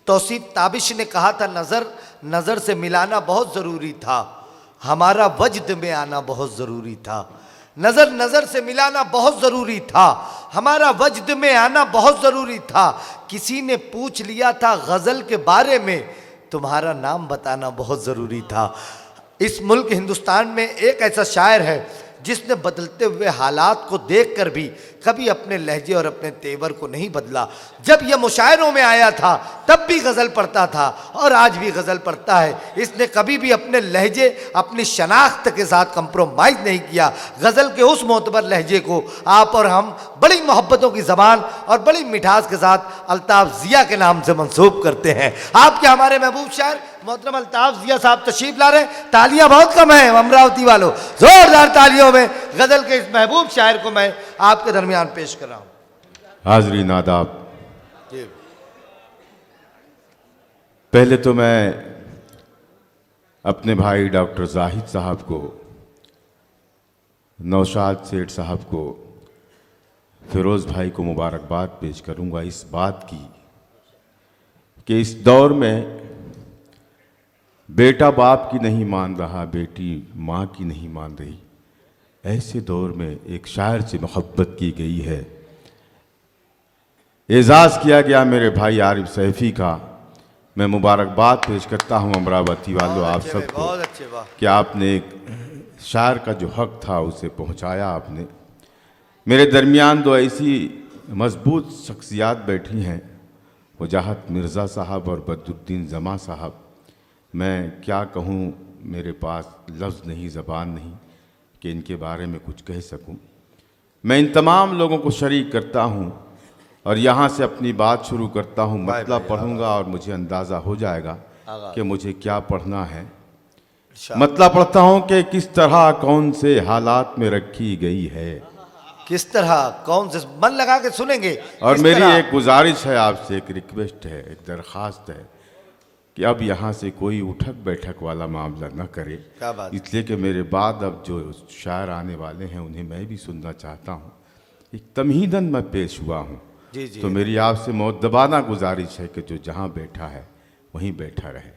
तौसीफ ताबिश ने कहा था, नज़र नज़र से मिलाना बहुत ज़रूरी था, हमारा वजद में आना बहुत ज़रूरी था। नज़र नज़र से मिलाना बहुत ज़रूरी था, हमारा वजद में आना बहुत ज़रूरी था। किसी ने पूछ लिया था गज़ल के बारे में, तुम्हारा नाम बताना बहुत ज़रूरी था। इस मुल्क हिंदुस्तान में एक ऐसा शायर है जिसने बदलते हुए हालात को देखकर भी कभी अपने लहजे और अपने तेवर को नहीं बदला। जब यह मुशायरों में आया था तब भी गज़ल पढ़ता था और आज भी गज़ल पढ़ता है। इसने कभी भी अपने लहजे, अपनी शनाख्त के साथ कंप्रोमाइज़ नहीं किया। गज़ल के उस मोतबर लहजे को आप और हम बड़ी मोहब्बतों की ज़बान और बड़ी मिठास के साथ अल्ताफ़ ज़िया के नाम से मंसूब करते हैं। आपके हमारे महबूब शायर मोहतरम अल्ताफ़ ज़िया साहब तशरीफ ला रहे हैं। तालियां बहुत कम हैं अमरावती वालों, जोरदार तालियों में गज़ल के इस महबूब शायर को मैं आपके दरमियान पेश कर रहा हूं। हाज़रीन आदाब, पहले तो मैं अपने भाई डॉक्टर जाहिद साहब को, नौशाद सेठ साहब को, फिरोज़ भाई को मुबारकबाद पेश करूंगा इस बात की कि इस दौर में बेटा बाप की नहीं मान रहा, बेटी माँ की नहीं मान रही, ऐसे दौर में एक शायर से मोहब्बत की गई है। एजाज़ किया गया मेरे भाई आरिफ सैफ़ी का। मैं मुबारकबाद पेश करता हूँ अमरावती वालों आप सबको कि आपने एक शायर का जो हक था उसे पहुँचाया आपने। मेरे दरमियान दो ऐसी मजबूत शख्सियात बैठी हैं, वजाहत मिर्ज़ा साहब और बदरुद्दीन जमा साहब। मैं क्या कहूँ, मेरे पास लफ्ज़ नहीं, ज़बान नहीं कि इनके बारे में कुछ कह सकूं। मैं इन तमाम लोगों को शरीक करता हूं और यहाँ से अपनी बात शुरू करता हूं। मतलब पढ़ूंगा और मुझे अंदाज़ा हो जाएगा कि मुझे क्या पढ़ना है। मतलब पढ़ता हूं कि किस तरह कौन से हालात में रखी गई है, किस तरह कौन से, मन लगा के सुनेंगे। और मेरी एक गुजारिश है आपसे, एक रिक्वेस्ट है, एक दरख्वास्त है कि अब यहाँ से कोई उठक बैठक वाला मामला न करे, इसलिए कि मेरे बाद अब जो शायर आने वाले हैं उन्हें मैं भी सुनना चाहता हूँ। एक तमहीदन मैं पेश हुआ हूँ, तो मेरी आपसे मुअद्दबाना गुजारिश है कि जो जहाँ बैठा है वहीं बैठा रहे।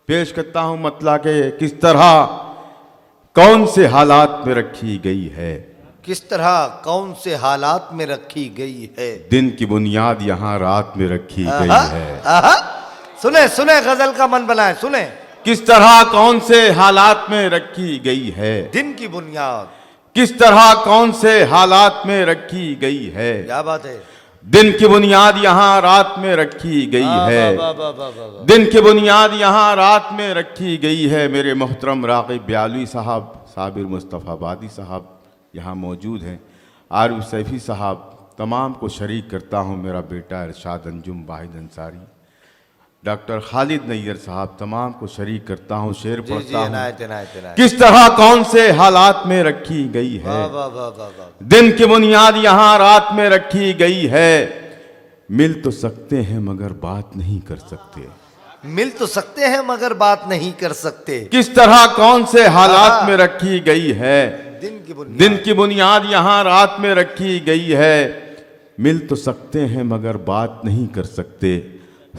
पेश करता हूँ मतलब कि किस तरह कौन से हालात में रखी गई है, किस तरह कौन से हालात में रखी गई है। दिन की बुनियाद यहाँ रात में रखी गई है। सुने सुने, गजल का मन बनाए, सुने। किस तरह कौन से हालात में रखी गई है, दिन की बुनियाद किस तरह कौन से हालात में रखी गई है। क्या बात है। दिन की बुनियाद यहाँ रात में रखी गई है, दिन की बुनियाद यहाँ रात में रखी गई है। मेरे मोहतरम राग़िब ब्यालवी साहब, साबिर मुस्तफ़ाबादी साहब यहाँ मौजूद हैं, आरिफ सैफ़ी साहब, तमाम को शरीक करता हूँ। मेरा बेटा इरशाद अंजुम वाहिद अंसारी, डॉक्टर खालिद नैयर साहब, तमाम को शरीक करता हूँ। शेर पढ़ता हूँ। किस तरह कौन से हालात में रखी गई है, दिन की बुनियाद यहाँ रात में रखी गई है। मिल तो सकते हैं मगर बात नहीं कर सकते, मिल तो सकते हैं मगर बात नहीं कर सकते। किस तरह कौन से हालात में रखी गई है, दिन की बुनियाद यहाँ रात में रखी गई है। मिल तो सकते हैं मगर बात नहीं कर सकते,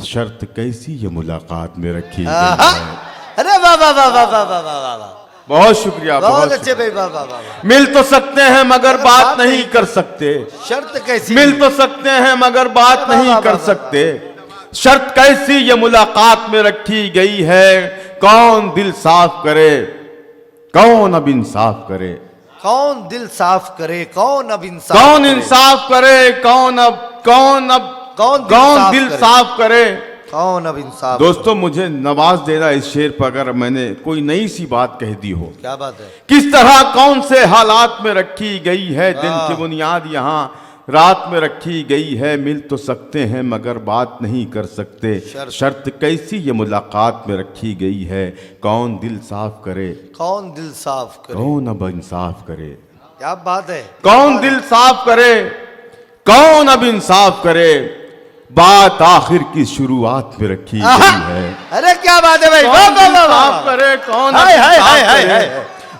शर्त कैसी ये मुलाकात में रखी गई है। अरे वाह वाह वाह वाह वाह वाह वाह वाह, बहुत शुक्रिया, बहुत अच्छे भाई, वाह वाह वाह। मिल तो सकते हैं मगर बात नहीं कर सकते, शर्त कैसी, मिल तो सकते हैं मगर बात नहीं कर सकते, शर्त कैसी ये मुलाकात में रखी गई है। कौन दिल साफ करे, कौन अब इंसाफ करे, कौन दिल साफ करे, कौन अब इंसाफ, कौन इंसाफ करे, कौन दिल साफ करे, कौन अब इंसाफ। दोस्तों मुझे नवाज देना इस शेर पर, अगर मैंने कोई नई सी बात कह दी हो। क्या बात है। किस तरह कौन से हालात में रखी गई है, दिन की बुनियाद यहाँ रात में रखी गई है। मिल तो सकते हैं मगर बात नहीं कर सकते, शर्त कैसी ये मुलाकात में रखी गई है। कौन दिल साफ करे, कौन दिल साफ करे, कौन अब इंसाफ करे। क्या बात है। कौन दिल साफ करे, कौन अब इंसाफ करे, बात आखिर की शुरुआत में रखी गई है। अरे क्या बात है भाई, साफ करे, कौन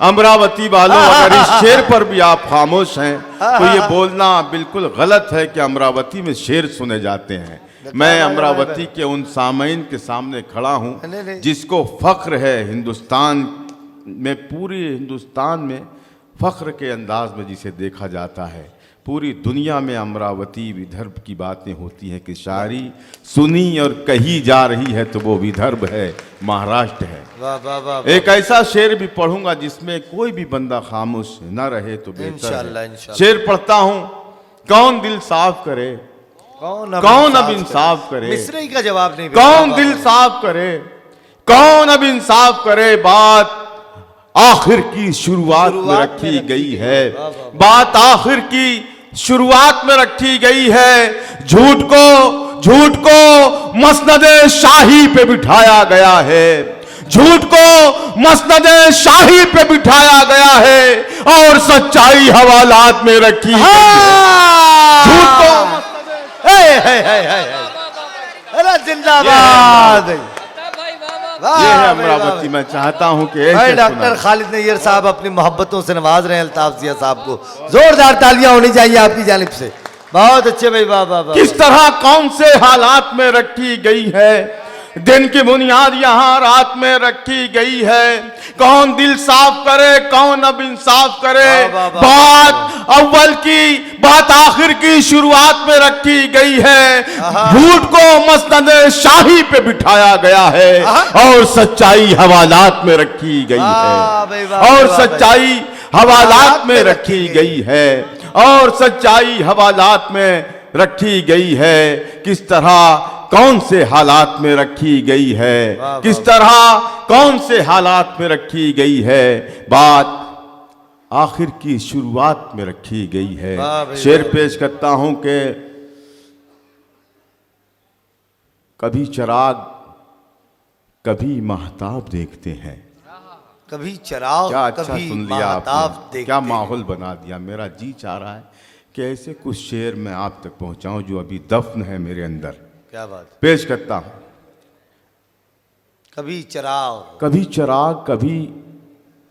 अमरावती वालों, अगर इस शेर पर भी आप खामोश हैं तो ये बोलना बिल्कुल गलत है कि अमरावती में शेर सुने जाते हैं। मैं अमरावती के उन सामईन के सामने खड़ा हूँ जिसको फख्र है हिंदुस्तान में, पूरी हिंदुस्तान में फख्र के अंदाज में जिसे देखा जाता है। पूरी दुनिया में अमरावती विदर्भ की बातें होती हैं कि शायरी सुनी और कही जा रही है तो वो विदर्भ है, महाराष्ट्र है। वाह वाह वाह। एक ऐसा शेर भी पढ़ूंगा जिसमें कोई भी बंदा खामोश न रहे तो बेहतर इंशाअल्लाह, है। इंशाअल्लाह। शेर पढ़ता हूँ, कौन दिल साफ करे, कौन अब इंसाफ करे, मिस्री का जवाब नहीं, कौन दिल साफ करे, कौन अब इंसाफ करे, बात आखिर की शुरुआत में रखी गई है, बात आखिर की शुरुआत में रखी गई है। झूठ को मसनदे शाही पे बिठाया गया है, झूठ को मसनदे शाही पे बिठाया गया है और सच्चाई हवालात में रखी गई है। झूठ को अरे जिंदाबाद। ये है अमरावती। मैं चाहता हूं कि डॉक्टर खालिद नैयर साहब अपनी मोहब्बतों से नवाज रहे हैं अल्ताफ जिया साहब को। जोरदार तालियां होनी चाहिए आपकी जानिब से। बहुत अच्छे भाई, वाह वाह। किस तरह कौन से हालात में रखी गई है, दिन की बुनियाद यहाँ रात में रखी गई है। कौन दिल साफ करे, कौन अब इंसाफ करे, बात अव्वल की बात आखिर की शुरुआत में रखी गई है। झूठ को मसनद शाही पे बिठाया गया है और सच्चाई हवालात में रखी गई है, और सच्चाई हवालात में रखी गई है, और सच्चाई हवालात में रखी गई है। किस तरह कौन से हालात में रखी गई है, किस तरह कौन से हालात में रखी गई है, बात आखिर की शुरुआत में रखी गई है। शेर पेश करता हूं कि कभी चिराग कभी महताब देखते हैं। कभी चिराग, क्या अच्छा कभी सुन लिया आपने, क्या हैं। माहौल बना दिया। मेरा जी चाह रहा है कि ऐसे कुछ शेर मैं आप तक पहुंचाऊं जो अभी दफन है मेरे अंदर। क्या बात। पेश करता हूं। कभी चिराग, कभी चिराग कभी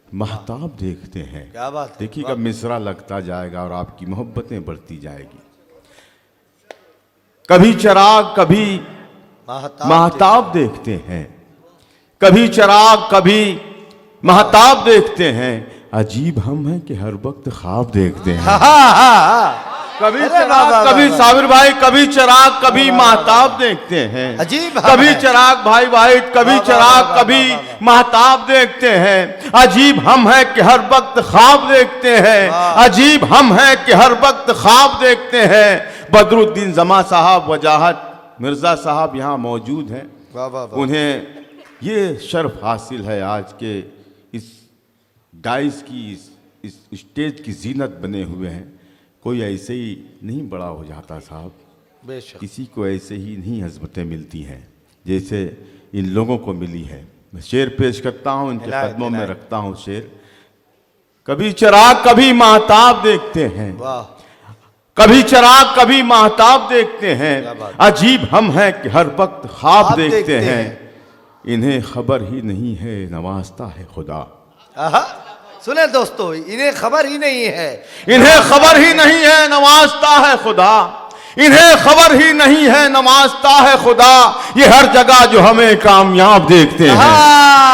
महताब देखते हैं। क्या बात। देखिएगा मिसरा लगता जाएगा और आपकी मोहब्बतें बढ़ती जाएगी। कभी चिराग कभी महताब देखते हैं, कभी चिराग कभी महताब देखते हैं। अजीब हम हैं कि हर वक्त ख्वाब देखते हैं। कभी चिराग कभी साबिर भाई, कभी चिराग कभी महताब देखते हैं। अजीब कभी चिराग भाई वाहिद, कभी चिराग कभी महताब देखते हैं। अजीब हम हैं कि हर वक्त ख्वाब देखते हैं, अजीब हम हैं कि हर वक्त ख्वाब देखते हैं। बदरुद्दीन जमा साहब, वजाहत मिर्जा साहब यहाँ मौजूद हैं। उन्हें ये शर्फ हासिल है आज के इस डाइस की, इस स्टेज की जीनत बने हुए हैं। कोई ऐसे ही नहीं बड़ा हो जाता साहब, बेशक किसी को ऐसे ही नहीं हज़मतें मिलती हैं जैसे इन लोगों को मिली है। मैं शेर पेश करता हूँ, इनके कदमों में रखता हूँ शेर। कभी चिराग कभी महताब देखते हैं, कभी चिराग कभी महताब देखते हैं। अजीब हम हैं कि हर वक्त ख्वाब देखते हैं। इन्हें खबर ही नहीं है नवाजता है खुदा। सुने दोस्तों, इन्हें खबर ही नहीं है, इन्हें खबर ही नहीं है नवाजता है खुदा, इन्हें खबर ही नहीं है नवाजता है खुदा। ये हर जगह जो हमें कामयाब देखते हैं,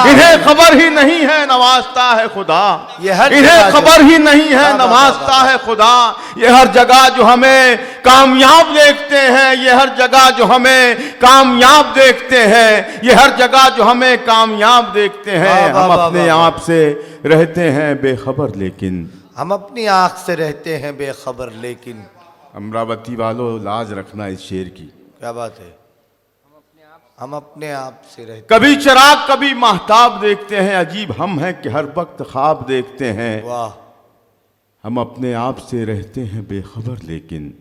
इन्हें खबर ही नहीं है नवाजता है खुदा, इन्हें खबर ही नहीं है नवाजता है खुदा। ये हर जगह जो हमें कामयाब देखते हैं, ये हर जगह जो हमें कामयाब देखते हैं, ये हर जगह जो हमें कामयाब देखते हैं। हम अपने आप से रहते हैं बेखबर लेकिन, हम अपनी आंख से रहते हैं बेखबर लेकिन। अमरावती वालों लाज रखना इस शेर की। क्या बात है। हम अपने आप से रहते, कभी चिराग कभी महताब देखते हैं। अजीब हम हैं कि हर वक्त ख्वाब देखते हैं। वाह। हम अपने आप से रहते हैं बेखबर लेकिन,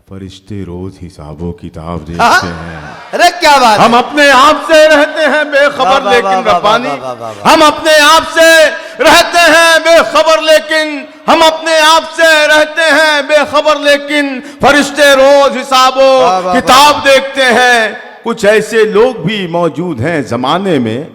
फरिश्ते रोज हिसाबो किताब देखते हैं। अरे क्या बात। हम अपने आप से रहते हैं बेखबर लेकिन रब्बानी, हम अपने आप से रहते हैं बेखबर लेकिन, हम अपने आप से रहते हैं बेखबर लेकिन, फरिश्ते रोज हिसाबो किताब देखते हैं। कुछ ऐसे लोग भी मौजूद हैं जमाने में,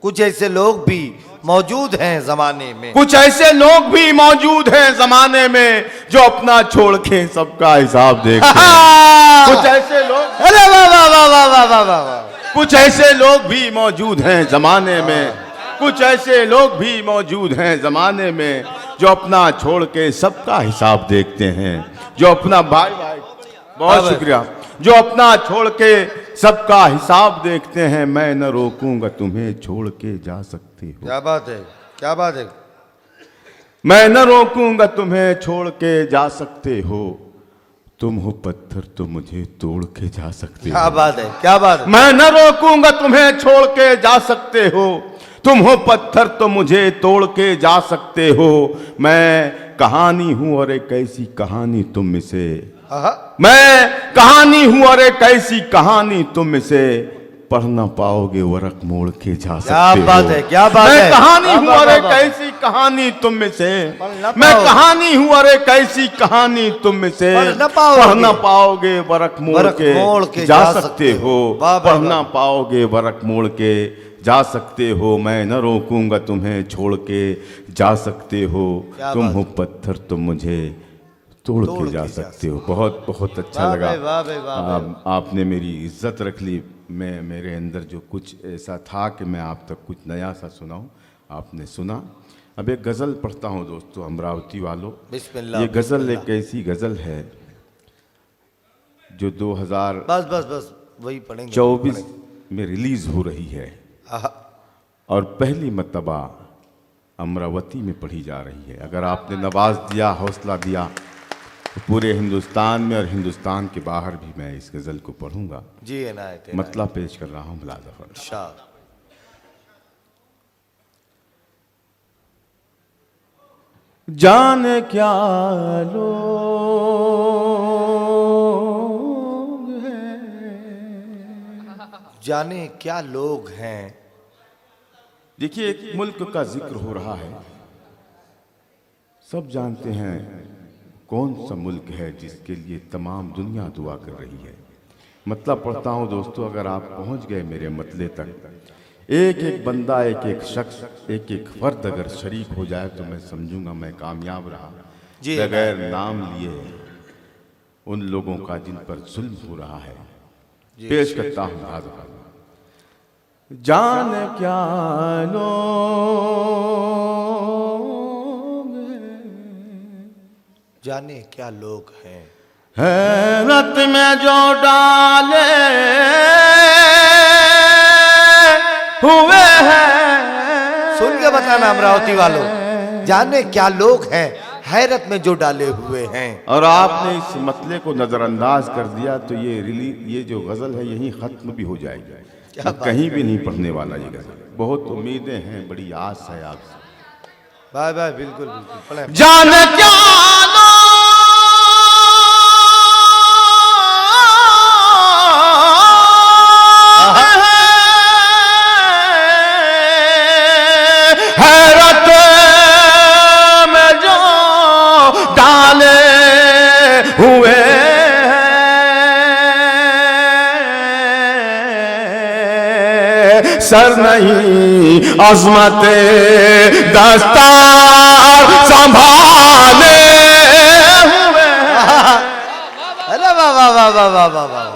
कुछ ऐसे लोग भी मौजूद हैं जमाने में, कुछ ऐसे लोग भी मौजूद हैं जमाने में जो अपना छोड़ के सबका हिसाब देखते हैं। कुछ ऐसे लोग, अरे वाह वाह वाह वाह वाह वाह वाह वाह। कुछ ऐसे लोग भी मौजूद हैं जमाने में, कुछ ऐसे लोग भी मौजूद हैं जमाने में जो अपना छोड़ के सबका हिसाब देखते हैं, जो अपना भाई भाई बहुत शुक्रिया, जो अपना छोड़ के सबका हिसाब देखते हैं। मैं न रोकूंगा तुम्हें छोड़ के जा सकते हो। क्या बात है, क्या बात है। मैं न रोकूंगा तुम्हें छोड़ के जा सकते हो, तुम हो पत्थर तो मुझे तोड़ के जा सकते हो। क्या बात है, क्या बात है। मैं न रोकूंगा तुम्हें छोड़ के जा सकते हो, तुम हो पत्थर तो मुझे तोड़ के जा सकते हो। मैं कहानी हूं और एक ऐसी कहानी तुम में से, मैं कहानी हूं और एक ऐसी कहानी तुम में से, पढ़ ना पाओगे वरक मोड़ के जा सकते हो। क्या बात है, क्या बात है। मैं कहानी हूं और एक ऐसी कहानी तुम में से, मैं कहानी हूं और एक ऐसी कहानी तुम में से, पढ़ ना पाओगे वरक मोड़ के जा सकते हो। पढ़ ना पाओगे वरक मोड़ के जा सकते हो। मैं न रोकूंगा तुम्हें छोड़ के जा सकते हो, तुम हो पत्थर तो मुझे तोड़ के जा सकते हो। बहुत बहुत अच्छा लगा, आपने मेरी इज्जत रख ली। मैं मेरे अंदर जो कुछ ऐसा था कि मैं आप तक कुछ नया सा सुनाऊं, आपने सुना। अब एक गज़ल पढ़ता हूं दोस्तों, अमरावती वालों। बिस्मिल्लाह। ये गज़ल एक ऐसी गज़ल है जो 2024 बस बस बस वही पढ़ेंगे में रिलीज हो रही है और पहली मर्तबा अमरावती में पढ़ी जा रही है। अगर आपने नवाज दिया, हौसला दिया, तो पूरे हिंदुस्तान में और हिंदुस्तान के बाहर भी मैं इस गज़ल को पढ़ूंगा। जी इनायत, मतलब पेश कर रहा हूँ मुलाज़फर। जाने क्या लोग हैं, जाने क्या लोग हैं। देखिए, एक मुल्क का जिक्र हो रहा है। सब जानते हैं कौन सा मुल्क है जिसके लिए तमाम दुनिया दुआ कर रही है। मतलब पढ़ता हूँ दोस्तों, अगर आप पहुँच गए मेरे मतले तक, एक एक बंदा, एक एक शख्स, एक एक फर्द अगर शरीक हो जाए तो मैं समझूंगा मैं कामयाब रहा। बगैर नाम लिए उन लोगों का जिन पर जुल्म हो रहा है पेश करता हूँ। जाने क्या लोग हैं, जाने क्या लोग हैं, हैरत में जो डाले हुए हैं। सुन के बताना अमरावती वालों, जाने क्या लोग हैं, हैरत में जो डाले हुए हैं। और आपने इस मसले को नजरअंदाज कर दिया तो ये जो गजल है यही खत्म भी हो जाएगी। कहीं भी नहीं पढ़ने वाला ये गजल। बहुत उम्मीदें हैं, बड़ी आस है आपसे। बाय बाय, बिल्कुल बिल्कुल। जाने क्या हैरत में जो डाले हुए सर नहीं अजमत दस्तार संभाले हुए। अरे वाह वाह वाह वाह वाह वाह वाह,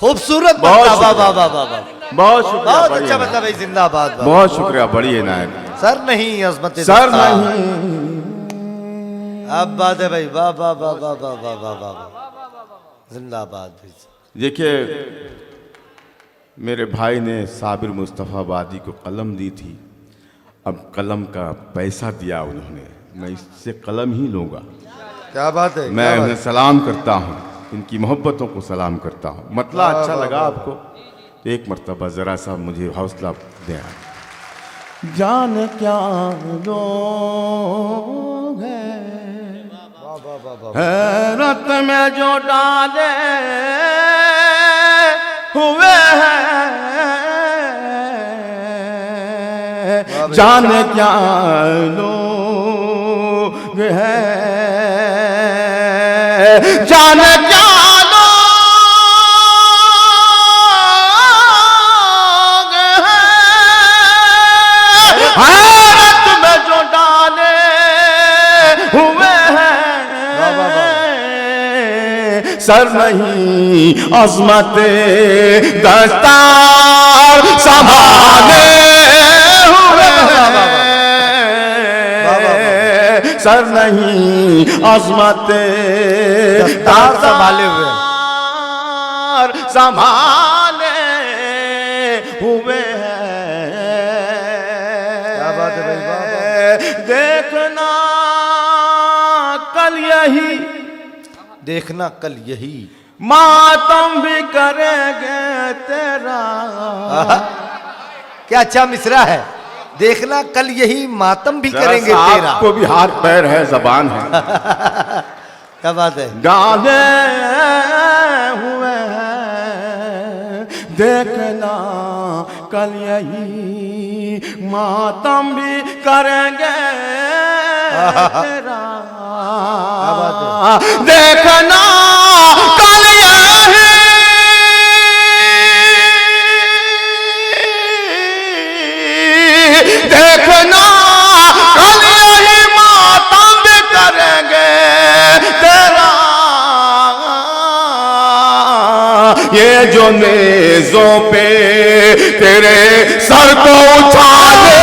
खूबसूरत। बहुत वाह वाह वाह वाह वाह, बहुत शुक्रिया, बहुत अच्छा मतलब भाई, जिंदाबाद। बहुत शुक्रिया, बड़ी नायक। सर नहीं अजमत सर नहीं, अब बात है भाई। वाह वाह वाह वाह वाह वाह वाह वाह, जिंदाबाद। देखिए, मेरे भाई ने साबिर मुस्तफ़ाबादी को कलम दी थी। अब कलम का पैसा दिया उन्होंने, मैं इससे कलम ही लूँगा। क्या बात है। मैं उन्हें सलाम करता हूँ, इनकी मोहब्बतों को सलाम करता हूँ। मतलब अच्छा लगा आपको? एक मर्तबा ज़रा सा मुझे हौसला दें। जाने क्या लोग हैं, हैरत में जो डाले हुए हैं, जाने क्या लोग हैं, जाने क्या लोग हैं, हैरत में जो डाले हुए हैं, सर नहीं अजमत दस्तार संभाले हुए हैं, सर नहीं अजमत दस्तार संभाले हुए संभाले हुए हैं। क्या बात है भाई, वाह, देखना कल यही, देखना कल यही मातम भी करेंगे तेरा। क्या अच्छा मिसरा है। देखना कल यही मातम भी करेंगे तेरा। आपको भी हाथ पैर है, जबान है। क्या बात है। गाने हुए हैं, देखना कल यही मातम भी करेंगे तेरा। देखना कल यही देखना कल यही मातम भी करेंगे तेरा। ये जो नेज़ों पे तेरे सर को उछाले,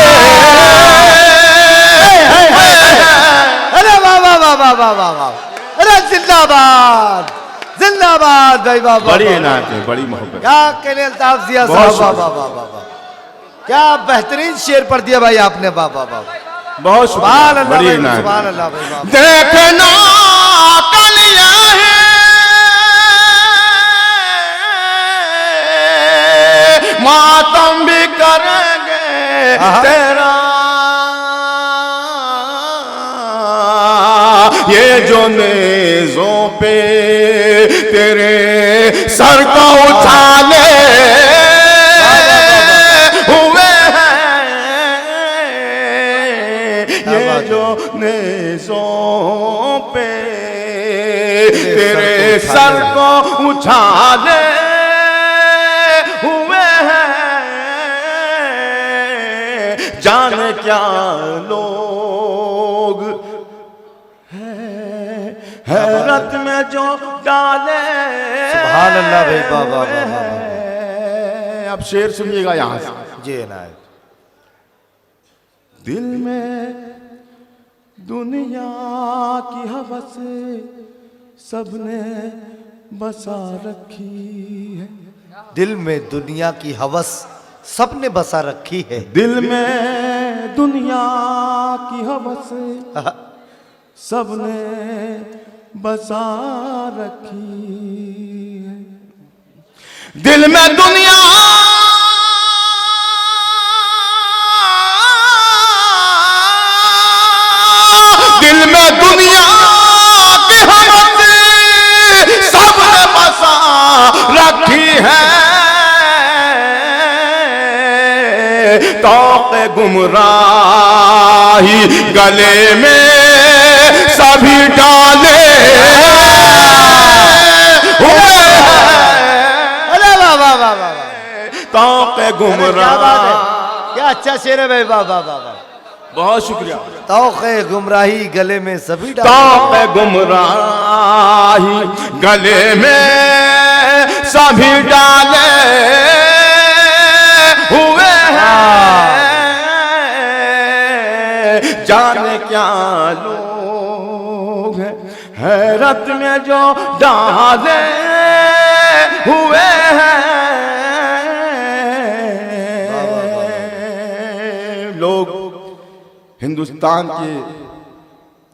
अरे वाह वाह वाह वाह वाह वाह वाह, अरे जिंदाबाद जिंदाबाद भाई, वाह वाह, बड़ी वाह, इनायत है, बड़ी मोहब्बत। क्या कहने अल्ताफ जिया बहुत साहब, वाह शुक्रिया। वाह वाह वाह वाह, क्या बेहतरीन शेर पढ़ दिया भाई आपने, वाह वाह वाह, बहुत सुभान शुक्रिया, अल्लाह बड़ी भाई, इनायत। सुभान अल्लाह भाई, वाह। देखना कल यही मातम भी करेंगे तेरा। ये जो नेज़ों पे तेरे सर को उछाले हुए हैं, ये जो नेज़ों पे तेरे सर को उछाले हुए हैं, जाने क्या लोग हैरत में जो डाले। सुभान अल्लाह भाई, वाह वाह वाह वाह। अब शेर सुनिएगा यहां से। जी इनायत। दिल में दुनिया की हवस सबने बसा रखी है, दिल में दुनिया की हवस सबने बसा रखी है। दिल में दुनिया की हवस सबने बसा रखी है, दिल में दुनिया दिल में दुनिया की हवस सबने बसा रखी है, तौक़े गुमराही गले में सभी डाले हुए हैं। अरे वाह वाह वाह वाह, तौक़े क्या बात है, गुमराही। क्या अच्छा शेर है भाई, वाह वाह वाह वाह। बहुत शुक्रिया। तौक़े गुमराही गले में सभी डाले, तौक़े गुमराही गले में सभी डाले हुए हैं, जाने क्या लोग हैं हैरत में जो डाले हुए हैं। लोग हिंदुस्तान के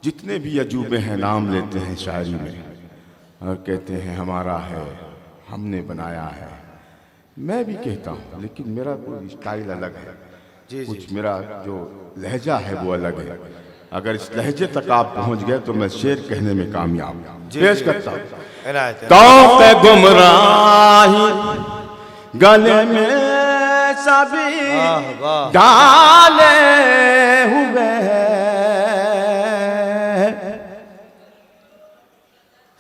जितने भी अजूबे हैं नाम लेते हैं शायरी में और कहते हैं हमारा है, हमने बनाया है। मैं भी कहता हूँ, लेकिन मेरा कोई स्टाइल अलग है, कुछ मेरा जो लहजा है वो अलग है। अगर इस लहजे तक आप पहुँच गए तो मैं शेर कहने में कामयाब पेश करता हूँ। तौक़े गुमराही गले में सभी डाले हुए हैं,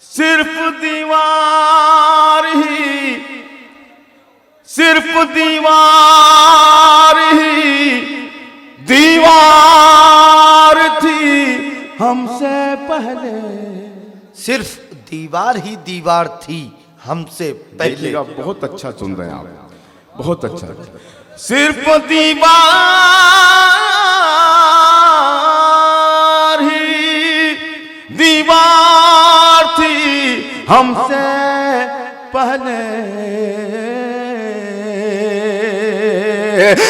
सिर्फ दीवार ही दीवार थी हमसे पहले सिर्फ दीवार ही दीवार थी हमसे पहले। देखिएगा, बहुत अच्छा सुन रहे हैं आप, बहुत अच्छा। सिर्फ दीवार ही दीवार थी हमसे पहले,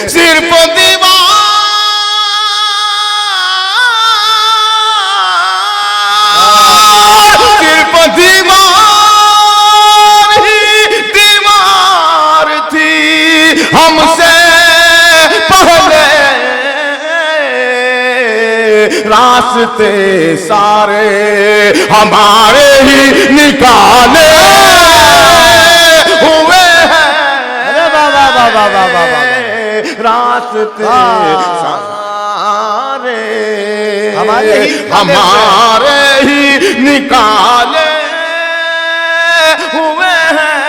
सिर्फ दीवार ही दीवार थी हमसे पहले, रास्ते सारे हमारे ही निकाले हुए हैं। अरे वाह वाह वाह वाह वाह वाह वाह। रास्ते सारे हमारे ही निकाले हुए हैं।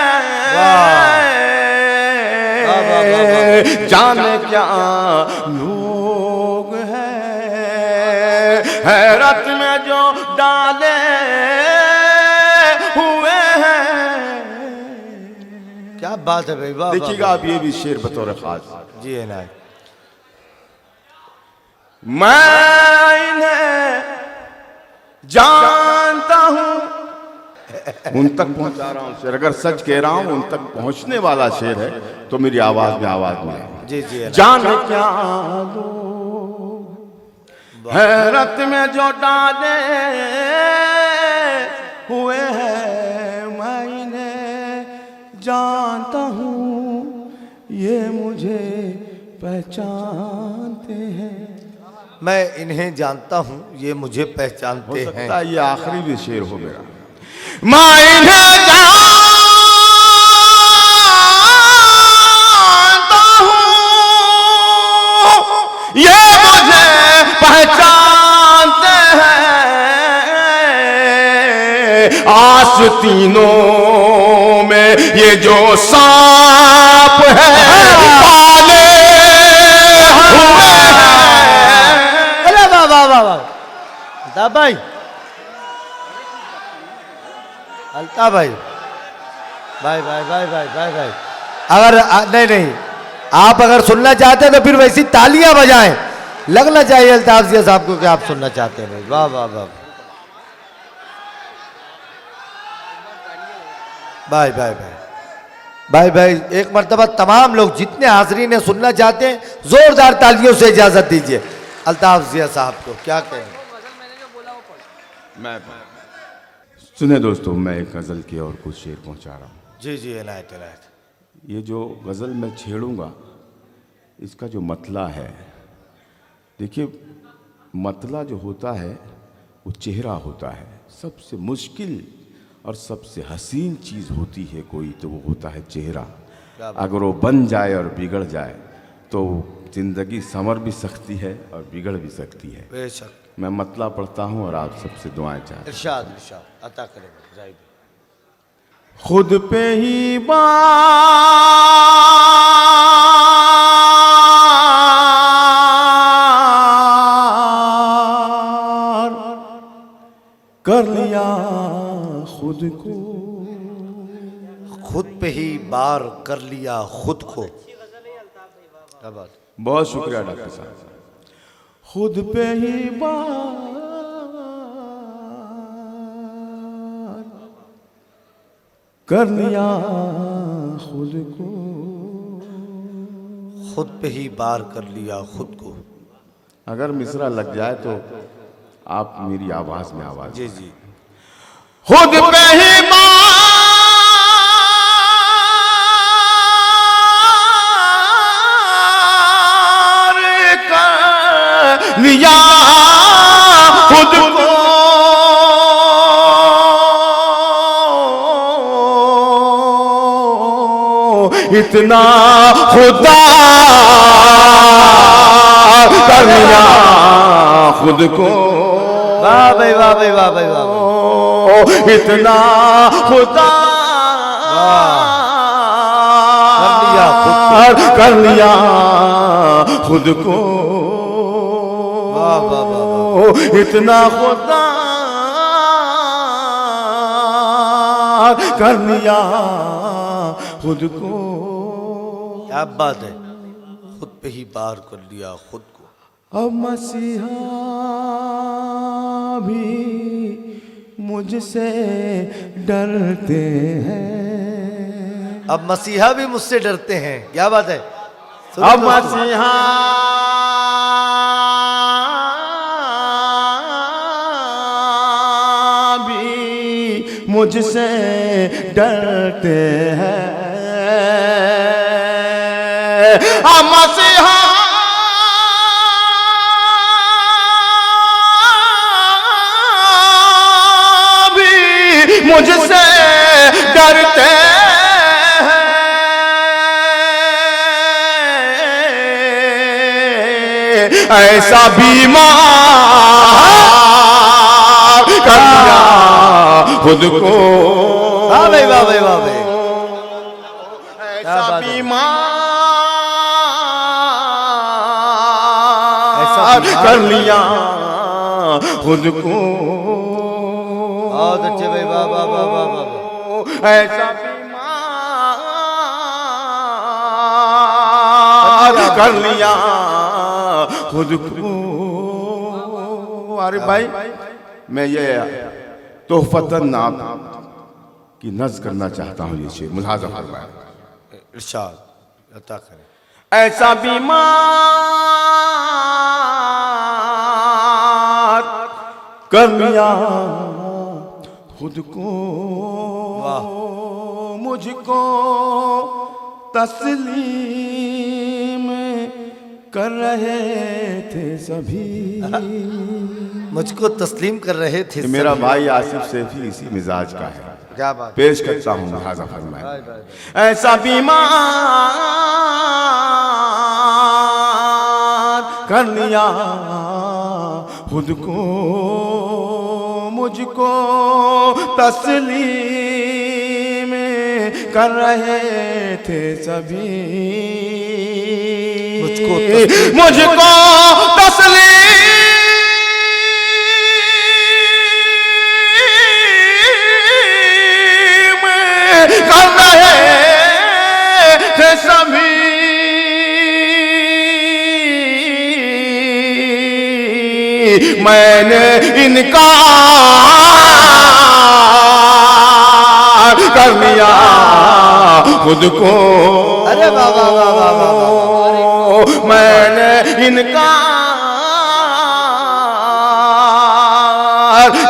जाने क्या लोग हैं हैरत में जो डाले हुए हैं। क्या बात है भाई, वाह। देखिएगा आप ये भी शेर बतौर खास। जी है ना। मैं इन्हें जानता हूं, उन तक पहुंचा रहा हूं शेर। अगर सच कह रहा हूं, उन तक पहुंचने वाला शेर है तो मेरी आवाज में आवाज मिले। जी जी है। जाने क्या लोग हैरत में जो डाले हुए हैं, मैं इन्हें जानता हूं, ये मुझे पहचानते हैं। मैं इन्हें जानता हूं, ये मुझे पहचानते हो हैं। सकता है ये आखिरी भी शेर हो मेरा। मैं इन्हें जानता हूं, ये मुझे पहचानते हैं। आस्तीनों में ये जो सांप है पाले हुए हैं। अरे वाह वाह वाह वाह। अल्ताफ भाई, अल्ताफ भाई, भाई भाई भाई भाई भाई भाई, अगर नहीं, आप अगर सुनना चाहते हैं तो फिर वैसी तालियां बजाएं। लगना चाहिए अल्ताफ जिया साहब को कि आप सुनना चाहते हैं भाई। वाह वाह वाह भाई भाई भाई भाई भाई। एक मर्तबा तमाम लोग जितने हाजरीन है सुनना चाहते हैं, जोरदार तालियों से इजाजत दीजिए अल्ताफ जिया साहब को। क्या कहें। मैं सुने दोस्तों, मैं एक गज़ल की और कुछ शेर पहुंचा रहा हूँ। जी जी इनायत इनायत। ये जो गज़ल मैं छेड़ूंगा, इसका जो मतला है, देखिए मतला जो होता है वो चेहरा होता है। सबसे मुश्किल और सबसे हसीन चीज़ होती है कोई, तो वो होता है चेहरा। अगर वो बन जाए और बिगड़ जाए तो ज़िंदगी संवर भी सकती है और बिगड़ भी सकती है। बेशक। मैं मतला पढ़ता हूँ और आप सबसे दुआएं चाहता हूँ। इरशाद इरशाद अता करें। खुद पे ही बार कर लिया खुद को, खुद पे ही बार कर लिया खुद को। क्या बात। बहुत शुक्रिया डॉक्टर साहब। खुद पे ही बार कर लिया खुद को, खुद पे ही बार कर लिया खुद को। अगर मिसरा लग जाए तो आप मेरी आवाज में आवाज। जी जी। खुद पे ही बार कर लिया खुद को, इतना खुदा कर लिया खुद को। वाह भाई वाह भाई वाह भाई वाह। इतना खुदा कर लिया खुद को। वाह वाह वाह। इतना खुदा कर लिया खुद को। क्या बात है, खुद पे ही पार कर लिया खुद को। अब मसीहा भी मुझसे डरते हैं। अब मसीहा भी मुझसे डरते हैं। क्या बात है। अब मसीहा भी मुझसे डरते हैं। अब मसीहा भी मुझसे डरते ऐसा बीमार कर लिया खुद को। वाह भाई वाह भाई वाह भाई। ऐसा बीमार कर लिया खुद को। बहुत अच्छे भाई, वाह वाह वाह वाह वाह। ऐसा बीमार कर लिया खुद को। अरे भाई, मैं ये तोहफतन आप की नज़्म करना चाहता हूँ। ये शेर मुलाज़ा फरमाएं। इरशाद अता करें। ऐसा बीमार कर लिया खुद को। मुझको तस्लीम कर रहे थे सभी। मुझको तस्लीम कर रहे थे। मेरा भाई आसिफ सैफी इसी मिजाज का है। क्या बात। पेश करता हूँ लिहाजा फरमाएं। ऐसा बीमार कर लिया खुद को। मुझको तस्लीम कर रहे थे सभी। मुझको तस्लीम कर रहे थे सभी। मैंने इनकार कर लिया खुद को। अरे वाह वाह वाह वाह वाह। मैंने इनकार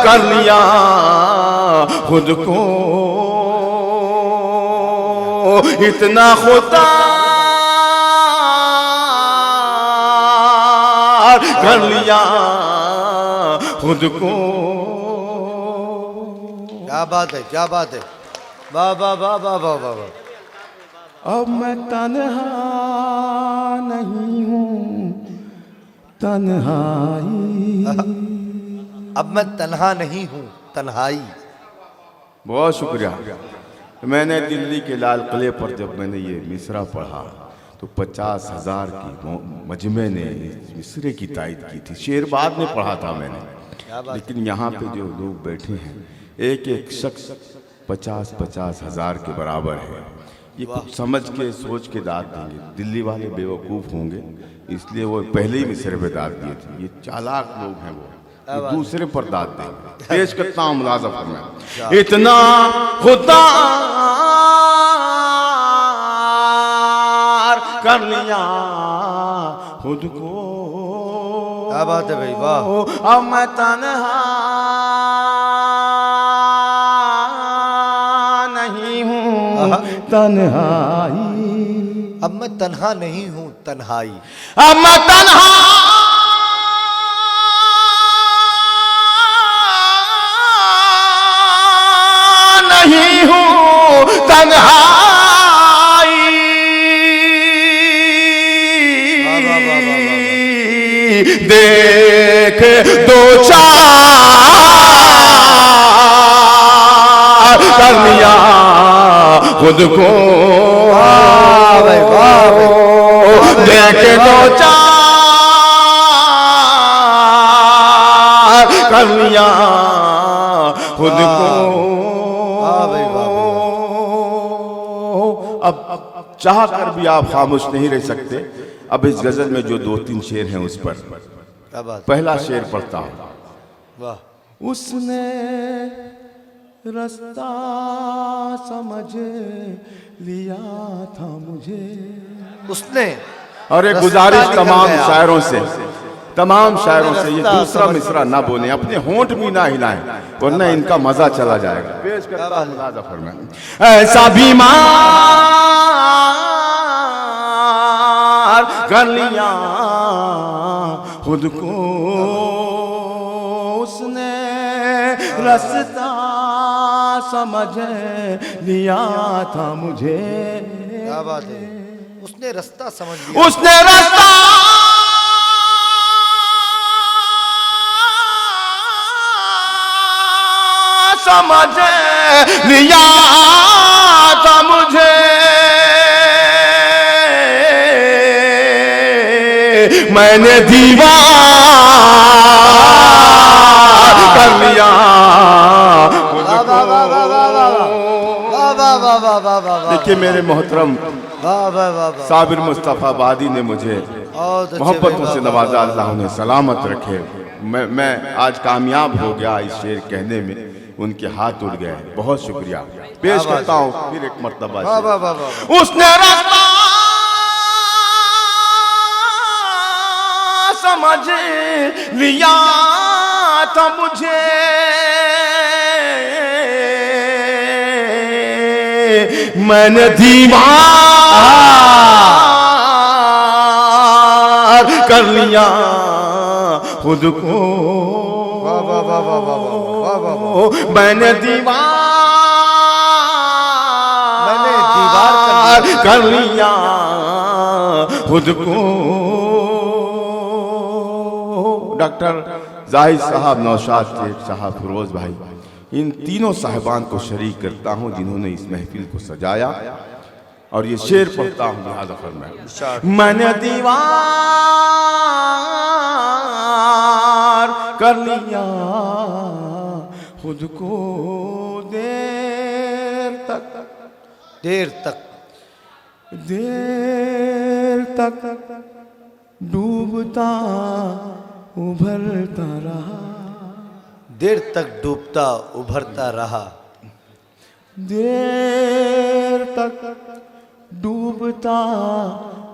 कर लिया खुद को। इतना खुदा कर लिया खुद को। क्या बात है, क्या बात है। वाह वाह वाह वाह वाह वाह वाह। अब मैं तन्हा नहीं हूँ, तन्हाई। अब मैं तन्हा नहीं हूँ, तन्हाई। बहुत शुक्रिया। मैंने दिल्ली के लाल किले पर जब मैंने ये मिसरा पढ़ा तो 50,000 की मजमे ने इस मिसरे की तायद की थी। शेर बाद में पढ़ा था मैंने, लेकिन यहाँ पे जो लोग बैठे हैं एक एक शख्स 50-50 हज़ार के बराबर है। ये कुछ समझ के सोच के दाद देंगे। दिल्ली वाले बेवकूफ़ होंगे इसलिए वो पहले ही मिसरे पे दाद दिए थे। ये चालाक लोग हैं, वो दूसरे पर दाद देंगे। पेश करता हूँ मुलाज़ा फरमाएं। इतना खुदा कर लिया खुद को। क्या बात है भाई, वाह। अब मैं तन्हा नहीं हूँ, तन्हाई। अब मैं तन्हा नहीं हूँ, तन्हाई। अब मैं तन्हा नहीं हूँ, तन्हाई। देख दो चार कर लिया खुद को। देख दो चार कर लिया खुद को। चाह कर भी आप खामोश नहीं रह सकते। अब इस गजल में जो 2-3 शेर हैं उस पर क्या बात, पहला शेर पढ़ता हूं। वाह। उसने रास्ता समझ लिया था मुझे। उसने और एक रास्ता गुजारिश निकल तमाम गया। शायरों से, तमाम शायरों से, ये रास्ता दूसरा समझ मिसरा ना बोले, अपने होंठ भी ना हिलाएं वरना इनका मजा चला जाएगा। पेश करता हूं मुलाजा फरमाएं। ऐसा बीमार कर लिया खुद को उसने, रास्ता समझ लिया था मुझे। क्या बात है, उसने रास्ता समझ लिया। उसने रास्ता समझ लिया था मुझे, मैंने दीवार कर लिया। वाह वाह वाह वाह वाह वाह वाह वाह वाह वाह वाह वाह। देखिए मेरे मोहतरम वाह वाह वाह वाह। साबिर मुस्तफ़ाबादी ने मुझे बहुत अच्छे मोहब्बतों भाई, से वाह, नवाजा, वाह, अल्लाह उन्हें सलामत रखे। मैं आज कामयाब हो गया इस शेर कहने में, उनके हाथ उड़ गए। बहुत शुक्रिया। पेश करता हूँ फिर एक मर्तबा वाह वाह वाह वाह। उसने रास्ता समझ लिया था मुझे, मैंने दीवार कर लिया खुद को। वाह वाह वाह वाह वाह वाह वाह वाह। मैंने दीवार कर लिया खुद को। डॉक्टर जाहिद साहब, नौशाद शेख साहब, फिरोज भाई, इन तीनों साहिबान को शरीक करता हूं जिन्होंने इस महफिल को सजाया। और ये शेर पढ़ता हूं, लिहाजा फरमाएं। मैंने दीवार कर लिया खुद को, देर तक डूबता उभरता रहा, देर तक डूबता उभरता रहा, देर तक डूबता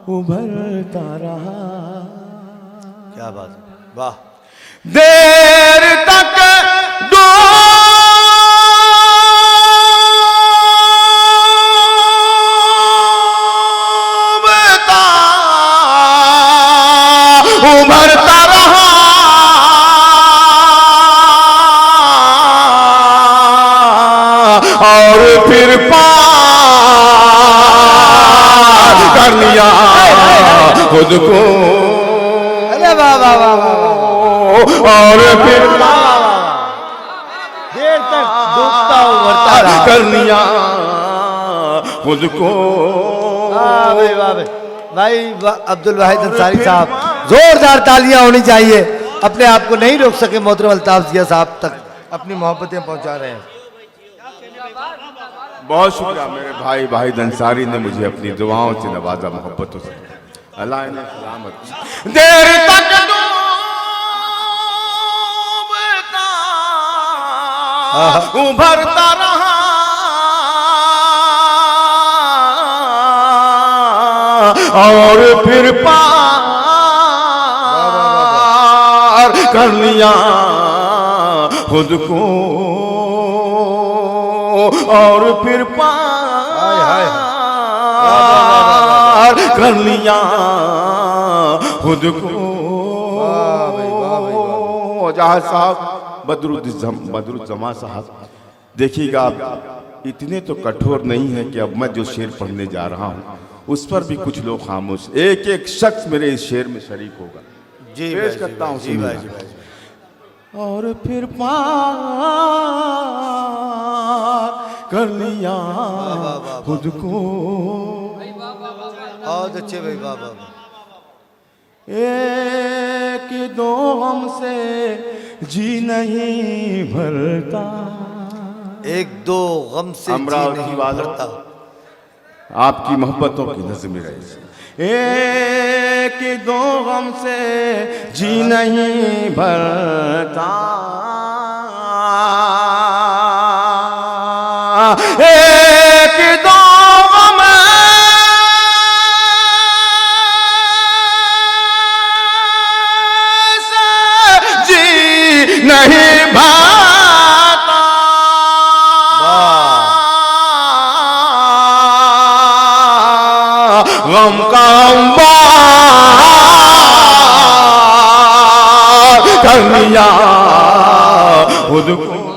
उभरता रहा। क्या बात है, वाह। देर तक डूबता उभरता रहा, और फिर पार कर लिया खुद को। अरे वाह वाह वाह वाह। और फिर देर तक डूबता उभरता रहा, कर लिया खुद को। वाह भाई वाह भाई भाई अब्दुल वाहिद अंसारी साहब, जोरदार तालियां होनी चाहिए। अपने आप को नहीं रोक सके मोहतरम अल्ताफ जिया साहब तक अपनी मोहब्बतें पहुंचा रहे हैं। बहुत शुक्रिया मेरे भाई वाहिद अंसारी ने मुझे अपनी दुआओं से नवाजा, मोहब्बतों से। अल्लाह इन्हें सलामत। देर तक डूबता उभरता रहा, और फिर पार कर लिया खुद को, और फिर पार कर लिया खुद को। जहाँ साहब बदरुद्दीन साहब, देखिएगा आप इतने तो कठोर नहीं है कि अब मैं जो शेर पढ़ने जा रहा हूँ उस पर भी कुछ लोग खामोश, एक एक शख्स मेरे इस शेर में शरीक होगा। जी पेश करता हूँ। जी भाई जी भाई। और फिर पार कर लिया खुद को। बहुत अच्छे भाई, वाह वाह। एक दो हमसे जी नहीं भरता, एक दो गम से जी अमरावती नहीं वालों, भरता। आपकी मोहब्बतों की नज़्म रही। एक दो गम से जी नहीं भरता, एक दो गम से जी नहीं भरता, गम का कर लिया खुद को